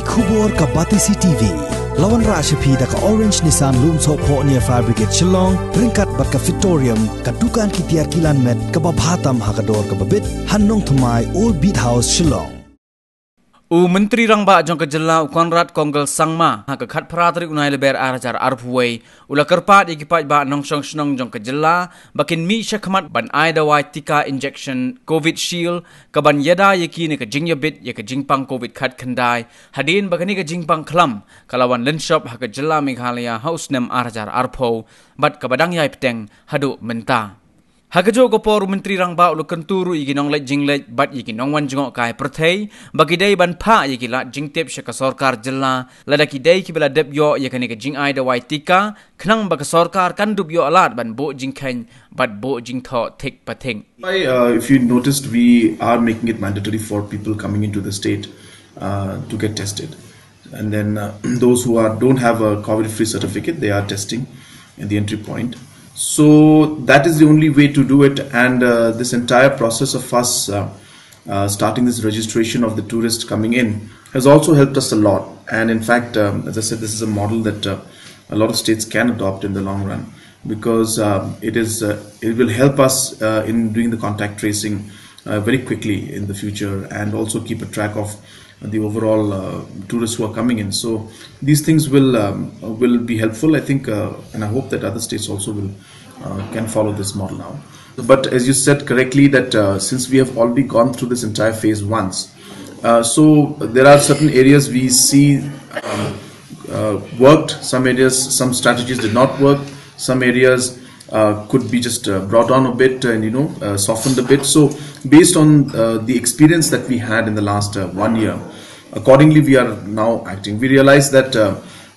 Kubor ka Batisi TV. Lawan Rashapi da ka Orange Nissan Lumso po near Fabricate Shillong, ringkat bat ka Victorium, kadukan kitiar kilan met ka babhatam hakador ka babit, Hanong Tumai Old Beat House Shillong. Myntri Rangbah jong ke jela Konrad Konggel Sangma ha ke khat pratri unai leber arajar arpuai ula Kyrpad igi Paidbah nong song snong jong ke jela bakin mi syakmat ban ai Dawai Tika injection Covidshield ke ban yada yeki ne ke jingya bit ye ke jingpang Covid khat khandai hadin bakani ke jingpang klam kalawan lenshop ha ke jela Meghalaya house nem arajar arpo bat ke badang yai peteng hadu menta Hagajo gopor Myntri Rangbah ulu kenturu igi nong lek jinglek bat igi nong wan jengok kai perthei bagi dei ban pha igi la jingtep syaka sarkar jilla ladaki dei ki bela dep yo ye kane ke jing ai Dawai Tika khnang ba sarkar kan dup yo alat ban bo jingkhain bat bo jingtho thik pathing. If you noticed, we are making it mandatory for people coming into the state to get tested, and then those who don't have a COVID-free certificate, they are testing at the entry point. So that is the only way to do it, and this entire process of us starting this registration of the tourists coming in has also helped us a lot. And in fact, as I said, this is a model that a lot of states can adopt in the long run, because it will help us in doing the contact tracing very quickly in the future, and also keep a track of the overall tourists who are coming in. So these things will be helpful, I think, and I hope that other states also can follow this model now. But as you said correctly, that since we have already gone through this entire phase once, so there are certain areas we see worked, some areas, some strategies did not work, some areas could be just brought on a bit and softened a bit. So based on the experience that we had in the last 1 year, accordingly we are now acting. We realize that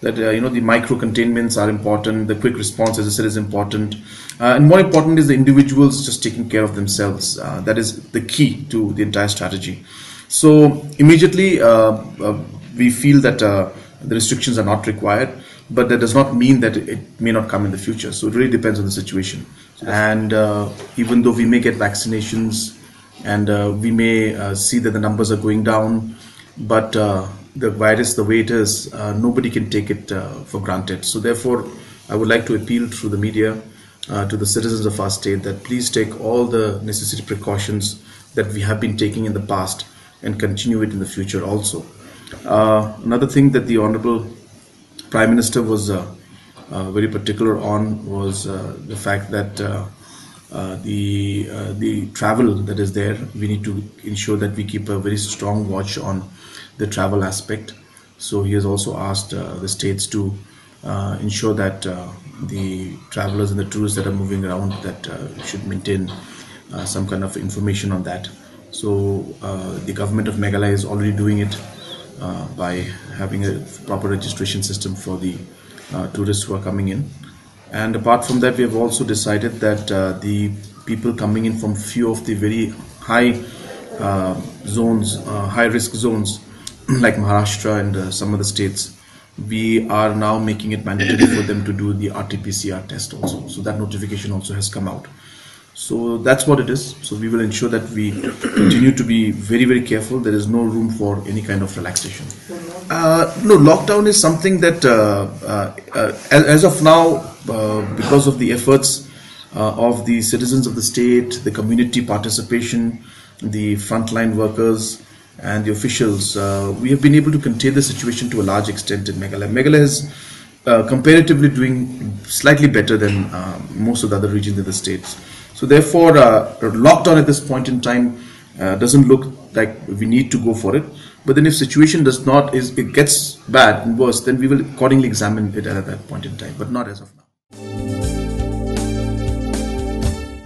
the micro containments are important, the quick response, as I said, is important, and more important is the individuals just taking care of themselves. That is the key to the entire strategy. So immediately we feel that the restrictions are not required, but that does not mean that it may not come in the future. So it really depends on the situation. And even though we may get vaccinations and we may see that the numbers are going down, but the virus, the way it is, nobody can take it for granted. So therefore, I would like to appeal through the media to the citizens of our state that please take all the necessary precautions that we have been taking in the past and continue it in the future also. Another thing that the Honorable Prime Minister was very particular on was the fact that the travel that is there, we need to ensure that we keep a very strong watch on the travel aspect. So he has also asked the states to ensure that the travelers and the tourists that are moving around that should maintain some kind of information on that. So the government of Meghalaya is already doing it by having a proper registration system for the tourists who are coming in. And apart from that, we have also decided that the people coming in from few of the very high zones, high risk zones like Maharashtra and some other states, we are now making it mandatory for them to do the RT-PCR test also. So that notification also has come out. So that's what it is. So we will ensure that we continue to be very, very careful. There is no room for any kind of relaxation. No, lockdown is something that as of now, because of the efforts of the citizens of the state, the community participation, the frontline workers and the officials, we have been able to contain the situation to a large extent in Meghalaya. Meghalaya is comparatively doing slightly better than most of the other regions in the states. So therefore, lockdown at this point in time doesn't look like we need to go for it. But then if situation does not, it gets bad and worse, then we will accordingly examine it at that point in time, but not as of now.